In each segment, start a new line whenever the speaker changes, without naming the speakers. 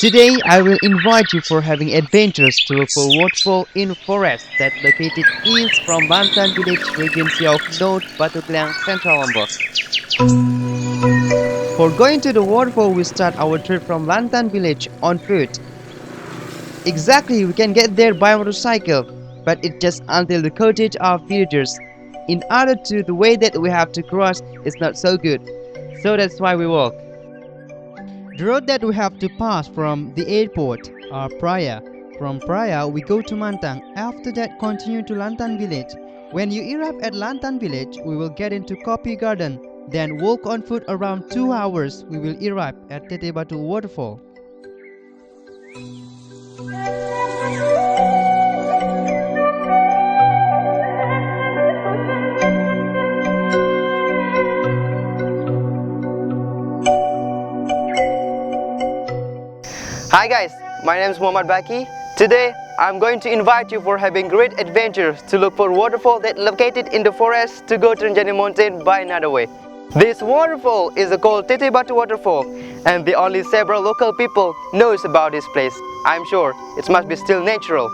Today, I will invite you for having adventures to look for waterfall in forest that located east from Bantan village regency of North Batu, Central Lombok. For going to the waterfall, we start our trip from Lantan village on foot. Exactly, we can get there by motorcycle, but it's just until the cottage of villagers. In order to, the way that we have to cross is not so good, so that's why we walk. The road that we have to pass from the airport are Praya. From Praya, we go to Mantang. After that, continue to Lantan village. When you arrive at Lantan village, we will get into Kopi Garden. Then walk on foot around 2 hours. We will arrive at Tete Batu Waterfall.
Hi guys, my name is Muhammad Baki. Today I'm going to invite you for having great adventures to look for waterfall that located in the forest to go to Rinjani Mountain by another way. This waterfall is called Tete Batu Waterfall and the only several local people knows about this place. I'm sure it must be still natural.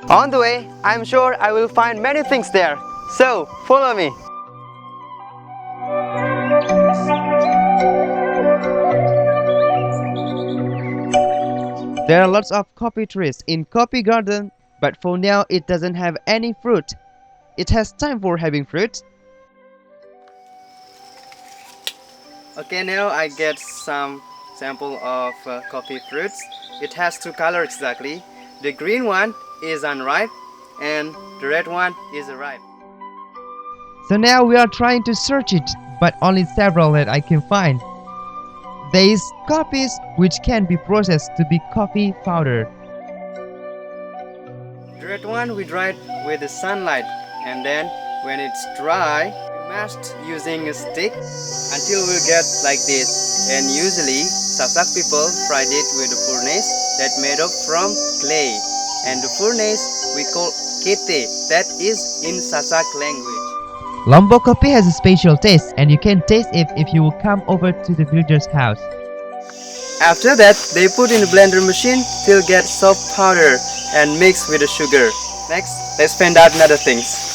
On the way, I'm sure I will find many things there. So follow me.
There are lots of coffee trees in Coffee Garden, but for now it doesn't have any fruit. It has time for having fruit.
Okay, now I get some sample of coffee fruits. It has two colors exactly. The green one is unripe and the red one is ripe.
So now we are trying to search it, but only several that I can find. There is coffees which can be processed to be coffee powder.
The red one we dried with the sunlight, and then when it's dry, we mashed using a stick until we get like this. And usually Sasak people fried it with a furnace that made up from clay. And the furnace we call kete, that is in Sasak language.
Lombok coffee has a special taste and you can taste it if you will come over to the villager's house.
After that, they put in the blender machine till get soft powder and mix with the sugar. Next, let's find out another things.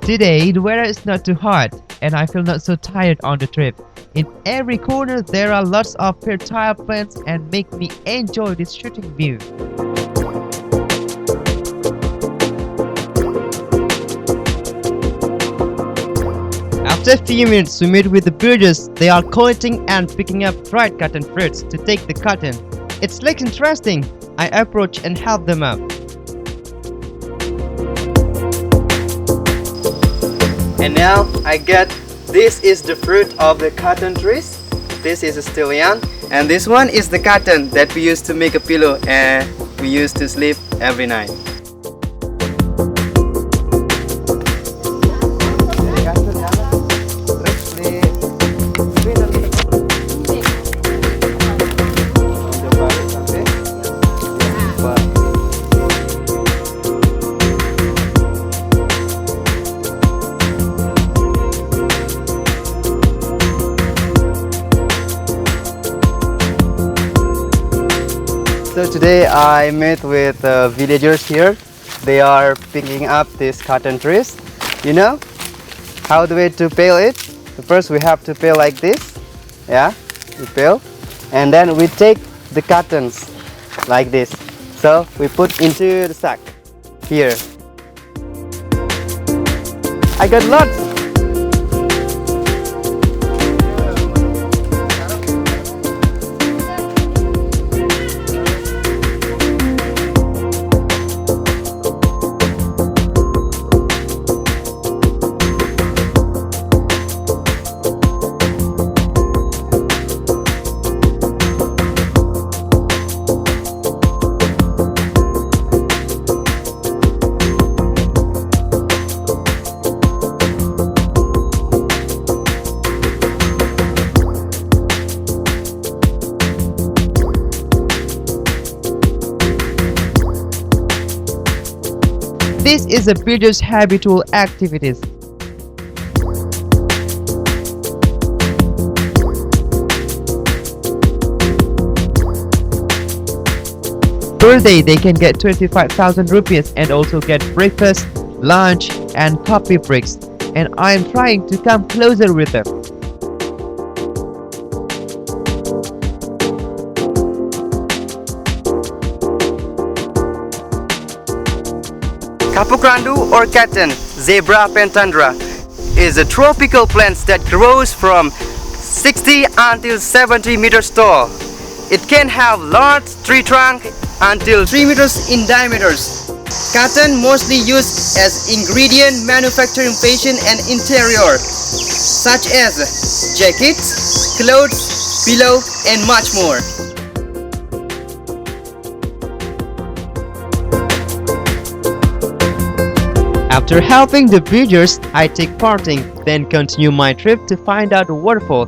Today the weather is not too hot and I feel not so tired on the trip. In every corner there are lots of fertile plants and make me enjoy this shooting view. After a few minutes we meet with the villagers. They are collecting and picking up dried cotton fruits to take the cotton. It looks interesting. I approach and help them out.
And now I get, this is the fruit of the cotton trees. This is still young, and this one is the cotton that we used to make a pillow and we used to sleep every night. So today I met with villagers here. They are picking up these cotton trees. You know how the way to peel it? First we have to peel like this. Yeah, we peel. And then we take the cottons like this. So we put into the sack here. I got lots.
This is a villagers' habitual activities. Per day they can get 25,000 rupees and also get breakfast, lunch and coffee breaks. And I am trying to come closer with them.
Kapukrandu or cotton, Zebra pentandra, is a tropical plant that grows from 60 until 70 meters tall. It can have large tree trunk until 3 meters in diameter. Cotton mostly used as ingredient manufacturing fashion and interior, such as jackets, clothes, pillow and much more.
After helping the villagers, I take parting, then continue my trip to find out the waterfall